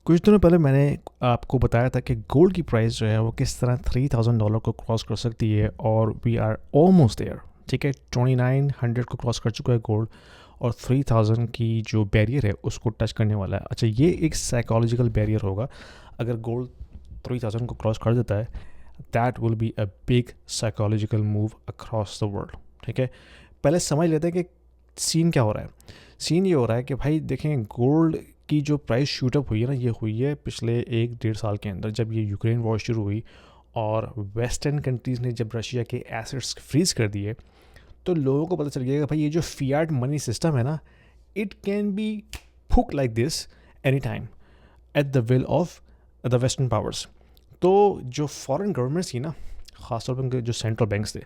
कुछ दिनों पहले मैंने आपको बताया था कि गोल्ड की प्राइस जो है वो किस तरह $3,000 को क्रॉस कर सकती है, और वी आर ऑलमोस्ट देयर। ठीक है, 2900 को क्रॉस कर चुका है गोल्ड, और 3000 की जो बैरियर है उसको टच करने वाला है। अच्छा, ये एक साइकोलॉजिकल बैरियर होगा। अगर गोल्ड 3000 को क्रॉस कर देता है, that will be a big psychological move across the world. ठीक है, पहले समझ लेते हैं कि सीन क्या हो रहा है। सीन ये हो रहा है कि भाई देखें, गोल्ड की जो प्राइस शूटअप हुई है ना, ये हुई है पिछले 1-1.5 साल के अंदर, जब ये यूक्रेन वॉर शुरू हुई और वेस्टर्न कंट्रीज़ ने जब रशिया के एसेट्स फ्रीज कर दिए, तो लोगों को पता चल गया कि भाई ये जो फियाट मनी सिस्टम है ना, इट कैन बी फुक like this any time at the will of the western powers. तो जो फॉरेन गवर्नमेंट्स थी ना, ख़ासतौर पर उनके जो सेंट्रल बैंक्स थे,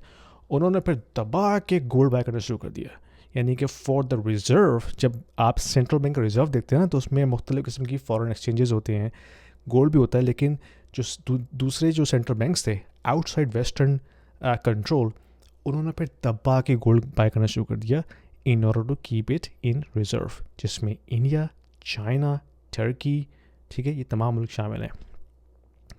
उन्होंने फिर दबा के गोल्ड बाय करना शुरू कर दिया। यानी कि फॉर द रिज़र्व, जब आप सेंट्रल बैंक का रिज़र्व देखते हैं ना, तो उसमें मुख्तलिफ़ किस्म की फॉरेन एक्सचेंजेस होते हैं, गोल्ड भी होता है। लेकिन जो दूसरे जो सेंट्रल बैंक्स थे आउटसाइड वेस्टर्न कंट्रोल, उन्होंने फिर दबा के गोल्ड बाय करना शुरू कर दिया in order to keep it in reserve, जिसमें इंडिया, चाइना, टर्की, ठीक है, ये तमाम मुल्क शामिल हैं।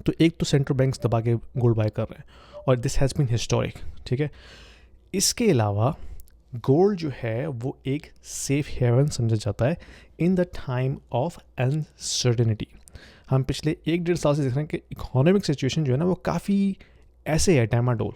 तो एक तो सेंट्रल बैंक्स दबा के गोल्ड बाय कर रहे हैं, और दिस हैज़ बीन हिस्टोरिक। ठीक है, इसके अलावा गोल्ड जो है वो एक सेफ हेवन समझा जाता है in the time of uncertainty. हम पिछले 1-1.5 साल से देख रहे हैं कि इकोनॉमिक सिचुएशन जो है ना वो काफ़ी ऐसे है, डामाडोल।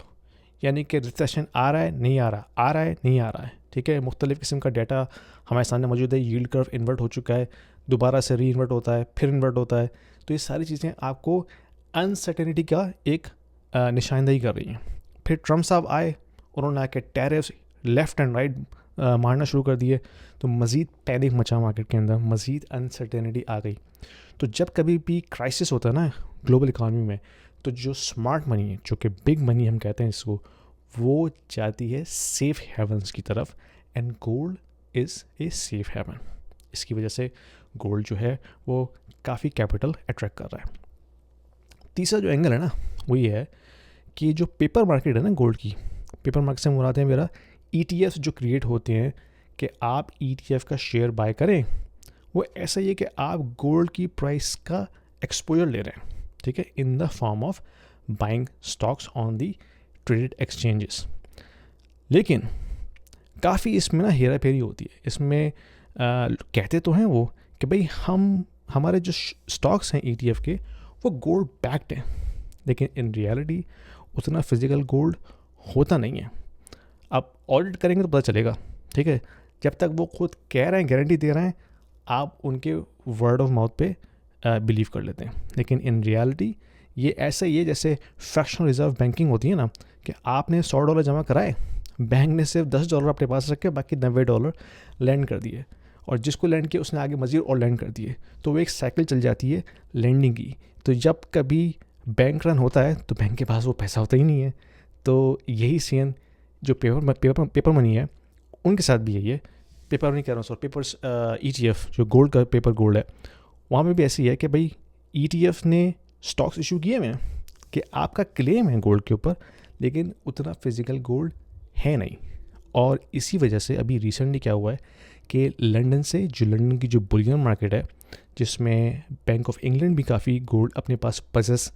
यानी कि रिसेशन आ रहा है, नहीं आ रहा, आ रहा है, नहीं आ रहा है। ठीक है, मुख्तलिफ़ किस्म का डाटा हमारे सामने मौजूद है। यील्ड कर्व इन्वर्ट हो चुका है, दोबारा से री इन्वर्ट होता है, फिर इन्वर्ट होता है। तो ये सारी चीज़ें आपको अनसर्टेनिटी का एक निशानदेही कर रही हैं। फिर ट्रम्प साहब आए, उन्होंने आके टैरिफ्स लेफ़्ट एंड राइट मारना शुरू कर दिए, तो मज़ीद पैनिक मचा मार्केट के अंदर, मज़ीद अनसर्टेनिटी आ गई। तो जब कभी भी क्राइसिस होता है ना ग्लोबल इकानमी में, तो जो स्मार्ट मनी है, जो कि बिग मनी हम कहते हैं इसको, वो जाती है सेफ हेवन्स की तरफ, and gold is a safe haven. इसकी वजह से गोल्ड जो है वो काफ़ी कैपिटल अट्रैक्ट कर रहा है। तीसरा जो एंगल है ना, वो ये है कि जो पेपर मार्केट है ना गोल्ड की, पेपर मार्केट से मुराद है मेरा ETFs जो क्रिएट होते हैं, कि आप ETF का शेयर बाय करें, वो ऐसा ही है कि आप गोल्ड की प्राइस का एक्सपोजर ले रहे हैं। ठीक है, in the form of buying stocks on the traded exchanges. लेकिन काफ़ी इसमें ना हेरा फेरी होती है। इसमें कहते तो हैं वो कि भाई हमारे जो स्टॉक्स हैं ETF के, वो गोल्ड बैक्ड हैं, लेकिन इन रियलिटी उतना फिजिकल गोल्ड होता नहीं है। आप ऑडिट करेंगे तो पता चलेगा। ठीक है, जब तक वो खुद कह रहे हैं, गारंटी दे रहे हैं, आप उनके वर्ड ऑफ माउथ पे बिलीव कर लेते हैं। लेकिन इन रियलिटी ये ऐसा ही है जैसे फ्रैक्शनल रिजर्व बैंकिंग होती है ना, कि आपने $100 जमा कराए, बैंक ने सिर्फ $10 अपने पास रखे, बाकी $90 लैंड कर दिए, और जिसको लैंड किया उसने आगे मज़ीद और लैंड कर दिए। तो वो एक साइकिल चल जाती है लैंडिंग की। तो जब कभी बैंक रन होता है तो बैंक के पास वो पैसा होता ही नहीं है। तो यही सीन जो पेपर मनी है उनके साथ भी है। ये पेपर नहीं कह रहा हूँ, सॉरी, पेपर्स ETF जो गोल्ड का पेपर गोल्ड है, वहाँ में भी ऐसी है कि भाई ETF ने स्टॉक्स इशू किए हुए हैं कि आपका क्लेम है गोल्ड के ऊपर, लेकिन उतना फिजिकल गोल्ड है नहीं। और इसी वजह से अभी रिसेंटली क्या हुआ है कि लंदन से, जो लंदन की जो बुलियन मार्केट है, जिसमें बैंक ऑफ इंग्लैंड भी काफ़ी गोल्ड अपने पास पजेस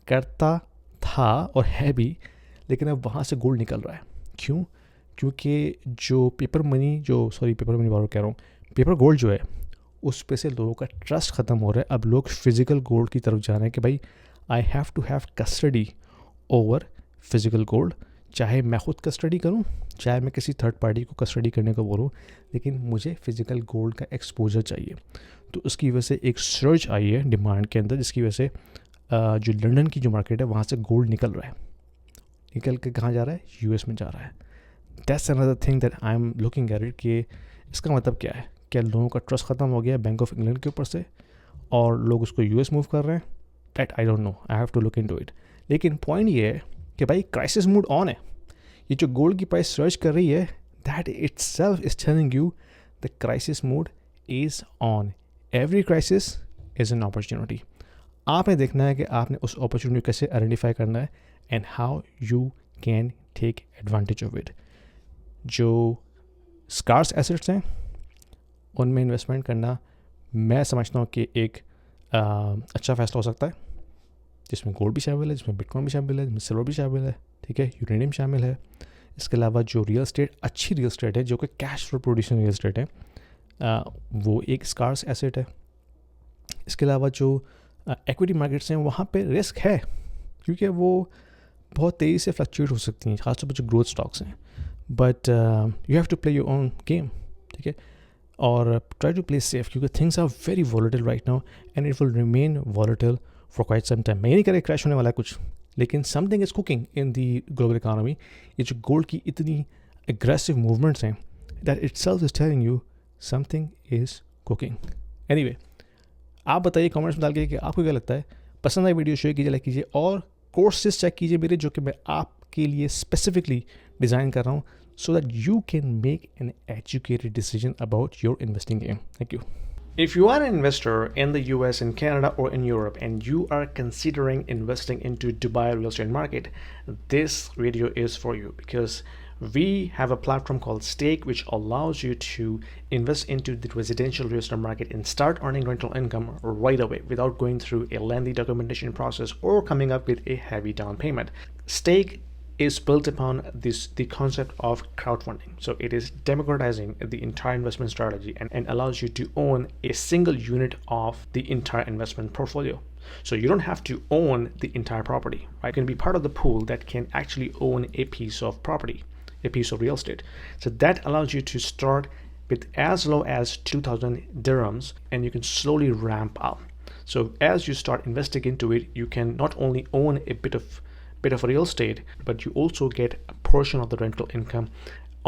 करता था और है भी, लेकिन अब वहाँ से गोल्ड निकल रहा है। क्यों? क्योंकि जो पेपर मनी बार कह रहा हूँ, पेपर गोल्ड जो है उस पे से लोगों का ट्रस्ट ख़त्म हो रहा है। अब लोग फिज़िकल गोल्ड की तरफ जा रहे हैं कि भाई I have to have custody over physical gold. चाहे मैं खुद कस्टडी करूं, चाहे मैं किसी थर्ड पार्टी को कस्टडी करने को बोलूं, लेकिन मुझे फिज़िकल गोल्ड का एक्सपोजर चाहिए। तो उसकी वजह से एक सर्च आई है डिमांड के अंदर, जिसकी वजह से जो लंदन की जो मार्केट है वहाँ से गोल्ड निकल रहा है। निकल के कहाँ जा रहा है? US में जा रहा है। That's another thing that I am looking at it, कि इसका मतलब क्या है? क्या लोगों का ट्रस्ट ख़त्म हो गया बैंक ऑफ इंग्लैंड के ऊपर से और लोग उसको US मूव कर रहे हैं? That I don't know, I have to look into it. लेकिन पॉइंट ये है कि भाई क्राइसिस मूड ऑन है। ये जो गोल्ड की प्राइस सर्च कर रही है, that itself is telling you the crisis mood is on. Every crisis is an opportunity. आपने देखना है कि आपने उस अपॉर्चुनिटी कैसे आइडेंटिफाई करना है, and how you can take advantage of it. जो स्कार्स एसेट्स हैं उनमें इन्वेस्टमेंट करना, मैं समझता हूँ कि एक अच्छा फैसला हो सकता है, जिसमें गोल्ड भी शामिल है, जिसमें बिटकॉइन भी शामिल है, जिसमें सिल्वर भी शामिल है, ठीक है, यूरेनियम शामिल है। इसके अलावा जो रियल स्टेट, अच्छी रियल स्टेट है, जो कि cash flow producing real estate है, वो एक स्कार्स एसेट है। इसके अलावा जो एक्विटी मार्केट्स हैं वहाँ पे रिस्क है, क्योंकि वो बहुत तेज़ी से फ्लक्चुएट हो सकती हैं, खासतौर पर जो ग्रोथ स्टॉक्स हैं। But you have to play your own game, ठीक है, और ट्राई टू प्ले सेफ, क्योंकि things are very volatile right now and it will remain volatile for quite some time. मैं ये नहीं कह रहा क्रैश होने वाला है कुछ, लेकिन something is cooking in the global economy. ये जो गोल्ड की इतनी एग्रेसिव मूवमेंट्स हैं, that itself is telling you something is cooking. Anyway, आप बताइए कमेंट्स में डाल के कि आपको क्या लगता है। पसंद आई वीडियो शेयर कीजिए, लाइक कीजिए, और कोर्सेज चेक कीजिए मेरे, जो कि मैं आपके लिए स्पेसिफिकली डिज़ाइन कर रहा हूँ, so that you can make an educated decision about your investing game. Thank you. If you are an investor in the US, in Canada, or in Europe, and you are considering investing into Dubai real estate market, this video is for you, because we have a platform called Stake, which allows you to invest into the residential real estate market and start earning rental income right away without going through a lengthy documentation process or coming up with a heavy down payment. Stake is built upon the concept of crowdfunding. So it is democratizing the entire investment strategy and allows you to own a single unit of the entire investment portfolio. So you don't have to own the entire property, right? You can be part of the pool that can actually own a piece of property, a piece of real estate. So that allows you to start with as low as 2,000 dirhams, and you can slowly ramp up. So as you start investing into it, you can not only own a bit of real estate, but you also get a portion of the rental income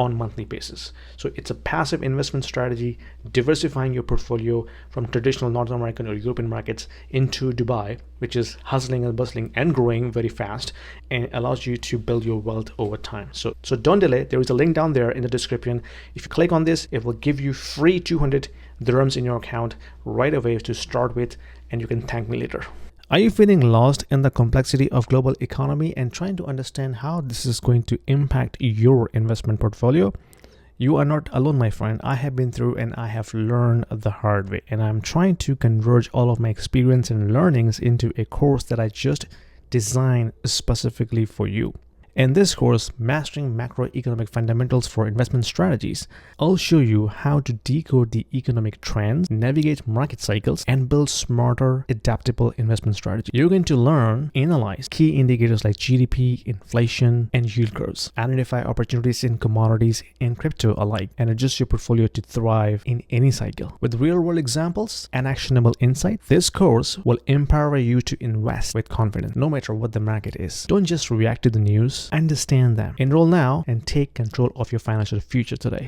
on monthly basis. So it's a passive investment strategy, diversifying your portfolio from traditional North American or European markets into Dubai, which is hustling and bustling and growing very fast, and allows you to build your wealth over time. So don't delay. There is a link down there in the description. If you click on this, it will give you free 200 dirhams in your account right away to start with, and you can thank me later. Are you feeling lost in the complexity of global economy and trying to understand how this is going to impact your investment portfolio? You are not alone, my friend. I have been through and I have learned the hard way, and I'm trying to converge all of my experience and learnings into a course that I just designed specifically for you. In this course, Mastering Macroeconomic Fundamentals for Investment Strategies, I'll show you how to decode the economic trends, navigate market cycles, and build smarter, adaptable investment strategies. You're going to learn, analyze key indicators like GDP, inflation, and yield curves, identify opportunities in commodities and crypto alike, and adjust your portfolio to thrive in any cycle. With real-world examples and actionable insight, this course will empower you to invest with confidence, no matter what the market is. Don't just react to the news. Understand them. Enroll now and take control of your financial future today.